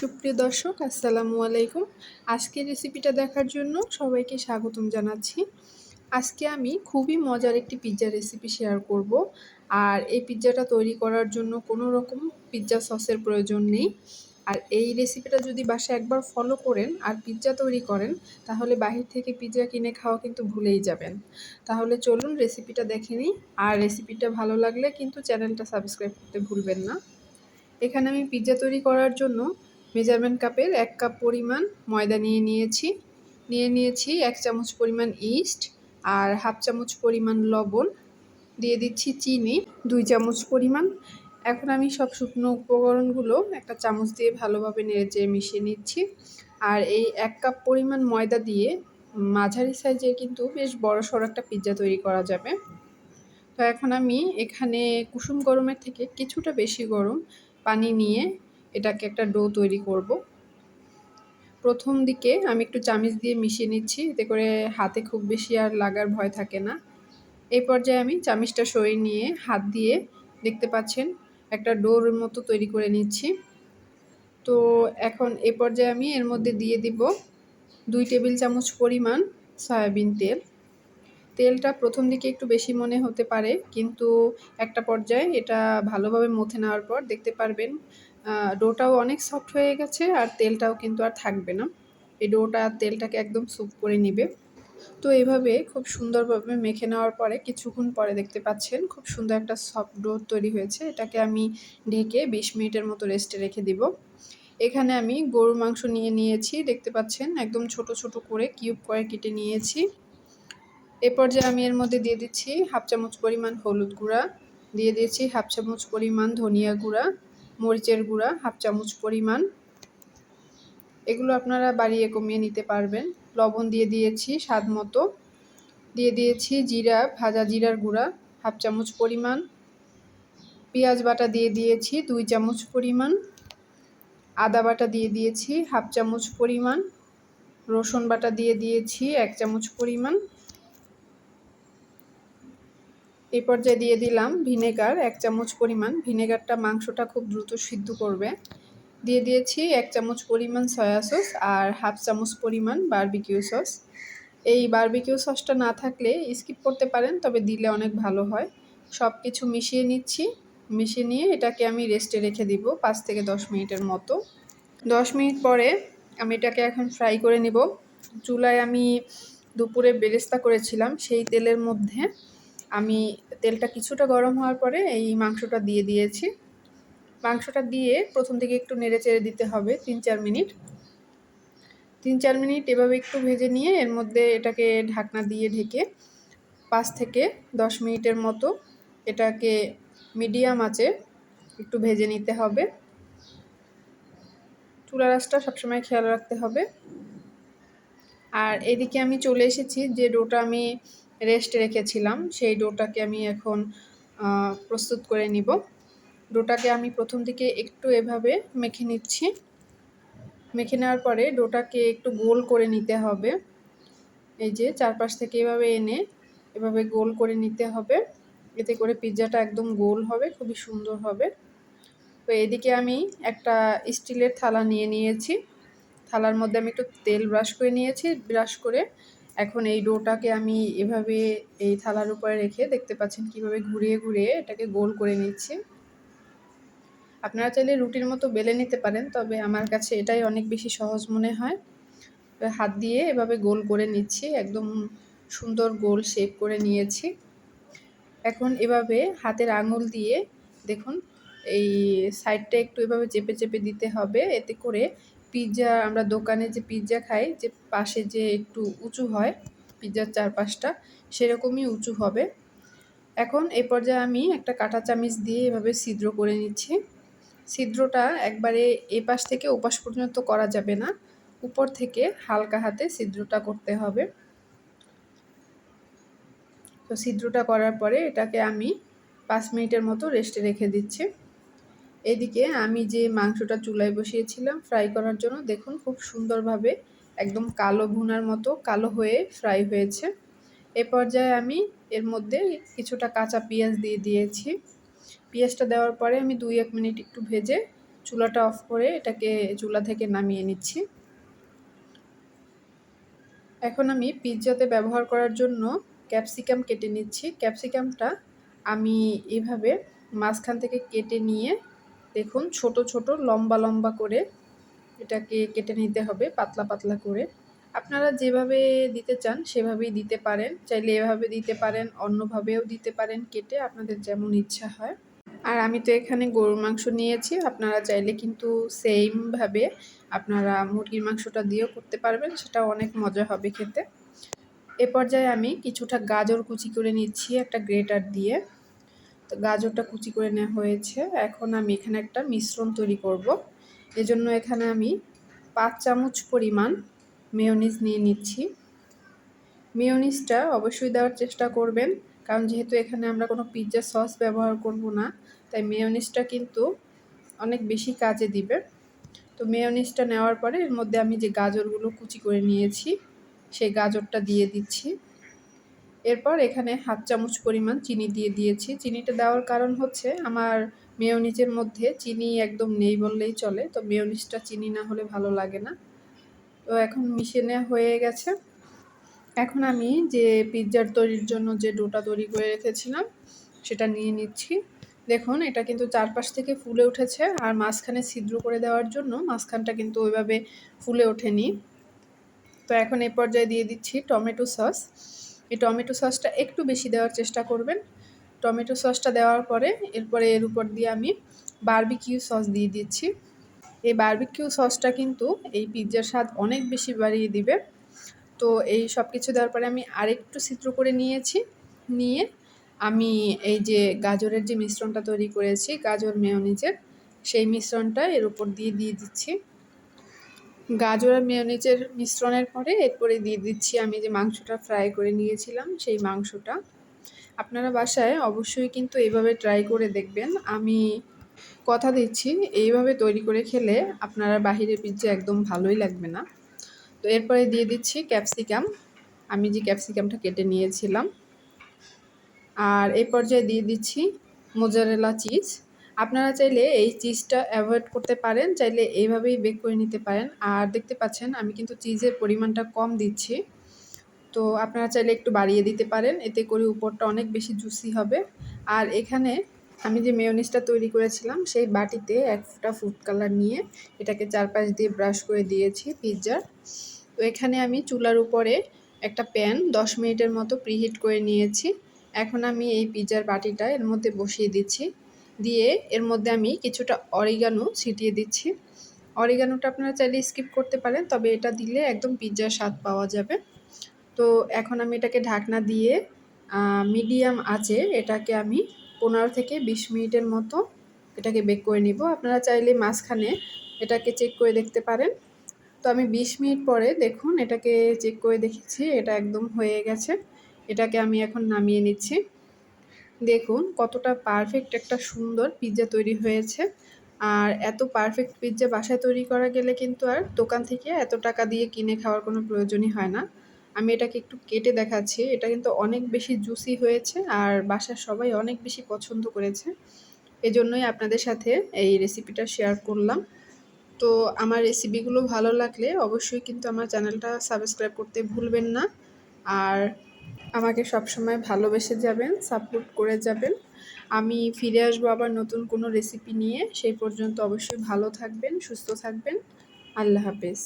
সুপ্রিয় দর্শক, আসসালামু আলাইকুম। আজকের রেসিপিটা দেখার জন্য সবাইকে স্বাগতম জানাচ্ছি। আজকে আমি খুবই মজার একটি পিৎজা রেসিপি শেয়ার করব। আর এই পিৎজাটা তৈরি করার জন্য কোনো রকম পিৎজা সসের প্রয়োজন নেই। আর এই রেসিপিটা যদি বাসায় একবার ফলো করেন আর পিৎজা তৈরি করেন, তাহলে বাহির থেকে পিৎজা কিনে খাওয়া কিন্তু ভুলেই যাবেন। তাহলে চলুন রেসিপিটা দেখে নিই। আর রেসিপিটা ভালো লাগলে কিন্তু চ্যানেলটা সাবস্ক্রাইব করতে ভুলবেন না। এখানে আমি পিৎজা তৈরি করার জন্য মেজারমেন্ট কাপের 1 কাপ পরিমাণ ময়দা নিয়ে নিয়েছি 1 চামচ পরিমাণ ইস্ট আর হাফ চামচ পরিমাণ লবণ, দিয়ে দিচ্ছি চিনি 2 চামচ পরিমাণ। এখন আমি সব শুকনো উপকরণগুলো একটা চামচ দিয়ে ভালোভাবে নেড়েচেড়ে মিশিয়ে নিচ্ছি। আর এই 1 কাপ পরিমাণ ময়দা দিয়ে মাঝারি সাইজের কিন্তু বেশ বড়সড় একটা পিৎজা তৈরি করা যাবে। তো এখন আমি এখানে কুসুম গরমের থেকে কিছুটা বেশি গরম পানি নিয়ে এটাকে একটা ডো তৈরি করব। প্রথম দিকে আমি একটু চামচ দিয়ে মিশিয়ে নিচ্ছি, এতে করে হাতে খুব বেশি আর লাগার ভয় থাকে না। এই পর্যায়ে আমি চামচটা সরিয়ে নিয়ে হাত দিয়ে দেখতে পাচ্ছেন একটা ডোর মতো তৈরি করে নিচ্ছি। তো এখন এই পর্যায়ে আমি এর মধ্যে দিয়ে দিব 2 টেবিল চামচ পরিমাণ সয়াবিন তেল। তেলটা প্রথম দিকে একটু বেশি মনে হতে পারে, কিন্তু একটা পর্যায়ে এটা ভালোভাবে মথে নেওয়ার পর দেখতে পারবেন ডোটাও অনেক সফট হয়ে গেছে আর তেলটাও কিন্তু আর থাকবে না। এই ডোটা তেলটাকে একদম স্যুপ করে নেবে। তো এভাবে খুব সুন্দরভাবে মেখে নেওয়ার পরে কিছুক্ষণ পরে দেখতে পাচ্ছেন খুব সুন্দর একটা সফট ডো তৈরি হয়েছে। এটাকে আমি ঢেকে 20 মিনিটের মতো রেস্টে রেখে দিব। এখানে আমি গরুর মাংস নিয়েছি, দেখতে পাচ্ছেন একদম ছোট ছোট করে কিউব করে কেটে নিয়েছি। এ পর্যায়ে আমি এর মধ্যে দিয়ে দিচ্ছি হাফ চামচ পরিমাণ হলুদ গুঁড়া, দিয়ে দিয়েছি হাফ চামচ পরিমাণ ধনিয়া গুঁড়া, মরিচের গুঁড়া হাফ চামচ পরিমাণ, এগুলো আপনারা বাড়িয়ে কমিয়ে নিতে পারবেন। লবণ দিয়ে দিয়েছি স্বাদ মতো, দিয়ে দিয়েছি ভাজা জিরার গুঁড়া হাফ চামচ পরিমাণ, পেঁয়াজ বাটা দিয়ে দিয়েছি 2 চামচ পরিমাণ, আদা বাটা দিয়ে দিয়েছি হাফ চামচ পরিমাণ, রসুন বাটা দিয়ে দিয়েছি 1 চামচ পরিমাণ। এই পর্যায়ে দিয়ে দিলাম ভিনেগার 1 চামচ পরিমাণ। ভিনেগারটা মাংসটা খুব দ্রুত সিদ্ধ করবে। দিয়ে দিয়েছি 1 চামচ পরিমাণ সয়া সস আর হাফ চামচ পরিমাণ বারবিকিউ সস। এই বারবিকিউ সসটা না থাকলে স্কিপ করতে পারেন, তবে দিলে অনেক ভালো হয়। সব কিছু মিশিয়ে নিচ্ছি। মিশিয়ে নিয়ে এটাকে আমি রেস্টে রেখে দিব 5 থেকে 10 মিনিটের মতো। 10 মিনিট পরে আমি এটাকে এখন ফ্রাই করে নেব। চুলায় আমি দুপুরে বেরেস্তা করেছিলাম, সেই তেলের মধ্যে আমি তেলটা কিছুটা গরম হওয়ার পরে এই মাংসটা দিয়ে দিয়েছি। মাংসটা দিয়ে প্রথম দিকে একটু নেড়েচেড়ে দিতে হবে 3-4 মিনিট। 3-4 মিনিট এভাবে একটু ভেজে নিয়ে এর মধ্যে এটাকে ঢাকনা দিয়ে ঢেকে 5 থেকে 10 মিনিটের মতো এটাকে মিডিয়াম আঁচে একটু ভেজে নিতে হবে। চুলার আঁচটা সবসময় খেয়াল রাখতে হবে। আর এদিকে আমি চলে এসেছি, যে ডোটা আমি রেস্টে রেখেছিলাম সেই ডোটাকে আমি এখন প্রস্তুত করে নিব। ডোটাকে আমি প্রথম দিকে একটু এভাবে মেখে নিচ্ছি। মেখে নেওয়ার পরে ডোটাকে একটু গোল করে নিতে হবে। এই যে চারপাশ থেকে এভাবে এনে এভাবে গোল করে নিতে হবে, এতে করে পিৎজাটা একদম গোল হবে, খুবই সুন্দর হবে। তো এদিকে আমি একটা স্টিলের থালা নিয়েছি। থালার মধ্যে আমি একটু তেল ব্রাশ করে নিয়েছি। ব্রাশ করে এখন এই ডোটাকে আমি এভাবে এই থালার উপরে রেখে দেখতে পাচ্ছেন কীভাবে ঘুরিয়ে ঘুরিয়ে এটাকে গোল করে নিচ্ছি। আপনারা চাইলে রুটির মতো বেলে নিতে পারেন, তবে আমার কাছে এটাই অনেক বেশি সহজ মনে হয়। হাত দিয়ে এভাবে গোল করে নিচ্ছি, একদম সুন্দর গোল শেপ করে নিয়েছি। এখন এভাবে হাতের আঙুল দিয়ে দেখুন এই সাইডটা একটু এভাবে চেপে চেপে দিতে হবে, এতে করে পিৎজা আমরা দোকানে যে পিৎজা খাই, যে পাশে যে একটু উঁচু হয় পিৎজার চারপাশটা, সেরকমই উঁচু হবে। এখন এই পর্যায়ে আমি একটা কাঁটা চামচ দিয়ে এভাবে ছিদ্র করে নিচ্ছি। ছিদ্রটা একবারে এপাশ থেকে ওপাশ পর্যন্ত করা যাবে না, উপর থেকে হালকা হাতে ছিদ্রটা করতে হবে। তো ছিদ্রটা করার পরে এটাকে আমি 5 মিনিটের মতো রেস্টে রেখে দিচ্ছি। এদিকে আমি যে মাংসটা চুলায় বসিয়েছিলাম ফ্রাই করার জন্য, দেখুন খুব সুন্দরভাবে একদম কালো ভুনার মতো কালো হয়ে ফ্রাই হয়েছে। এ পর্যায়ে আমি এর মধ্যে কিছুটা কাঁচা পেঁয়াজ দিয়ে দিয়েছি। পেঁয়াজটা দেওয়ার পরে আমি 2-1 মিনিট একটু ভেজে চুলাটা অফ করে এটাকে চুলা থেকে নামিয়ে নিচ্ছি। এখন আমি পিৎজাতে ব্যবহার করার জন্য ক্যাপসিকাম কেটে নিচ্ছি। ক্যাপসিকামটা আমি এভাবে মাঝখান থেকে কেটে নিয়ে দেখুন ছোট ছোট লম্বা লম্বা করে এটাকে কেটে নিতে হবে, পাতলা পাতলা করে। আপনারা যেভাবে দিতে চান সেভাবেই দিতে পারেন, চাইলে এভাবে দিতে পারেন, অন্যভাবেও দিতে পারেন কেটে, আপনাদের যেমন ইচ্ছা হয়। আর আমি তো এখানে গরুর মাংস নিয়েছি, আপনারা চাইলে কিন্তু সেমভাবে আপনারা মুরগির মাংসটা দিয়েও করতে পারবেন, সেটা অনেক মজা হবে খেতে। এ পর্যায়ে আমি কিছুটা গাজর কুচি করে নিচ্ছি একটা গ্রেটার দিয়ে। তো গাজরটা কুচি করে নেওয়া হয়েছে। এখন আমি এখানে একটা মিশ্রণ তৈরি করব। এজন্য এখানে আমি 5 চামচ পরিমাণ মেয়োনিজ নিয়ে নিচ্ছি। মেয়োনিজটা অবশ্যই দেওয়ার চেষ্টা করবেন, কারণ যেহেতু এখানে আমরা কোনো পিৎজা সস ব্যবহার করব না, তাই মেয়োনিজটা কিন্তু অনেক বেশি কাজে দিবে। তো মেয়োনিজটা নেওয়ার পরে এর মধ্যে আমি যে গাজরগুলো কুচি করে নিয়েছি সেই গাজরটা দিয়ে দিচ্ছি। এরপর এখানে 1/2 চামচ পরিমাণ চিনি দিয়ে দিয়েছি। চিনিটা দেওয়ার কারণ হচ্ছে আমার মেয়োনিজের মধ্যে চিনি একদম নেই বললেই চলে, তো মেয়োনিজটা চিনি না হলে ভালো লাগে না। তো এখন মিশিয়ে নেওয়া হয়ে গেছে। এখন আমি যে পিৎজার তৈরির জন্য যে ডোটা তৈরি করে রেখেছিলাম সেটা নিয়ে নিচ্ছি। দেখুন এটা কিন্তু চারপাশ থেকে ফুলে উঠেছে, আর মাঝখানে ছিদ্র করে দেওয়ার জন্য মাঝখানটা কিন্তু ওইভাবে ফুলে ওঠেনি। তো এখন এই পর্যায়ে দিয়ে দিচ্ছি টমেটো সস। এই টমেটো সসটা একটু বেশি দেওয়ার চেষ্টা করবেন। টমেটো সসটা দেওয়ার পরে এরপরে এর উপর দিয়ে আমি বারবিকিউ সস দিয়ে দিচ্ছি। এই বারবিকিউ সসটা কিন্তু এই পিৎজার স্বাদ অনেক বেশি বাড়িয়ে দিবে। তো এই সব কিছু দেওয়ার পরে আমি আরেকটু ছিদ্র করে নিয়েছি। নিয়ে আমি এই যে গাজরের যে মিশ্রণটা তৈরি করেছি, গাজর মেয়োনিজের, সেই মিশ্রণটা এর উপর দিয়ে দিচ্ছি। গাজর আর মেয়োনিজের মিশ্রণের পরে এরপরে দিয়ে দিচ্ছি আমি যে মাংসটা ফ্রাই করে নিয়েছিলাম সেই মাংসটা। আপনারা বাসায় অবশ্যই কিন্তু এইভাবে ট্রাই করে দেখবেন। আমি কথা দিচ্ছি এইভাবে তৈরি করে খেলে আপনারা বাহিরের পিৎজা একদম ভালোই লাগবে না। তো এরপরে দিয়ে দিচ্ছি ক্যাপসিকাম, আমি যে ক্যাপসিকামটা কেটে নিয়েছিলাম। আর এই পর্যায়ে দিয়ে দিচ্ছি মোজারেলা চিজ। আপনারা চাইলে এই চিজটা অ্যাভয়েড করতে পারেন, চাইলে এইভাবেই বেক করে নিতে পারেন। আর দেখতে পাচ্ছেন আমি কিন্তু চিজের পরিমাণটা কম দিচ্ছি, তো আপনারা চাইলে একটু বাড়িয়ে দিতে পারেন, এতে করে উপরটা অনেক বেশি জুসি হবে। আর এখানে আমি যে মেয়োনিজটা তৈরি করেছিলাম সেই বাটিতে 1 ফোঁটা ফুড কালার নিয়ে এটাকে চারপাশ দিয়ে ব্রাশ করে দিয়েছি পিৎজার। তো এখানে আমি চুলার উপরে একটা প্যান 10 মিনিটের মতো প্রিহিট করে নিয়েছি। এখন আমি এই পিৎজার বাটিটা এর মধ্যে বসিয়ে দিচ্ছি। দিয়ে এর মধ্যে আমি কিছুটা অরিগানো ছিটিয়ে দিচ্ছি। অরিগানোটা আপনারা চাইলে স্কিপ করতে পারেন, তবে এটা দিলে একদম পিৎজার স্বাদ পাওয়া যাবে। তো এখন আমি এটাকে ঢাকনা দিয়ে মিডিয়াম আঁচে এটাকে আমি 15 থেকে 20 মিনিটের মতো এটাকে বেক করে নিব। আপনারা চাইলে মাঝখানে এটাকে চেক করে দেখতে পারেন। তো আমি 20 মিনিট পরে দেখুন এটাকে চেক করে দেখেছি, এটা একদম হয়ে গেছে। এটাকে আমি এখন নামিয়ে নিচ্ছি। দেখুন কতটা পারফেক্ট একটা সুন্দর পিৎজা তৈরি হয়েছে। আর এত পারফেক্ট পিৎজা বাসায় তৈরি করা গেলে কিন্তু আর দোকান থেকে এত টাকা দিয়ে কিনে খাওয়ার কোনো প্রয়োজনই হয় না। আমি এটাকে একটু কেটে দেখাচ্ছি, এটা কিন্তু অনেক বেশি জুসি হয়েছে আর বাসার সবাই অনেক বেশি পছন্দ করেছে। এজন্যই আপনাদের সাথে এই রেসিপিটা শেয়ার করলাম। তো আমার রেসিপিগুলো ভালো লাগলে অবশ্যই কিন্তু আমার চ্যানেলটা সাবস্ক্রাইব করতে ভুলবেন না। আর আমাকে সবসময় ভালোবেসে যাবেন, সাপোর্ট করে যাবেন। আমি ফিরে আসবো আবার নতুন কোনো রেসিপি নিয়ে। সেই পর্যন্ত অবশ্যই ভালো থাকবেন, সুস্থ থাকবেন। আল্লাহ হাফেজ।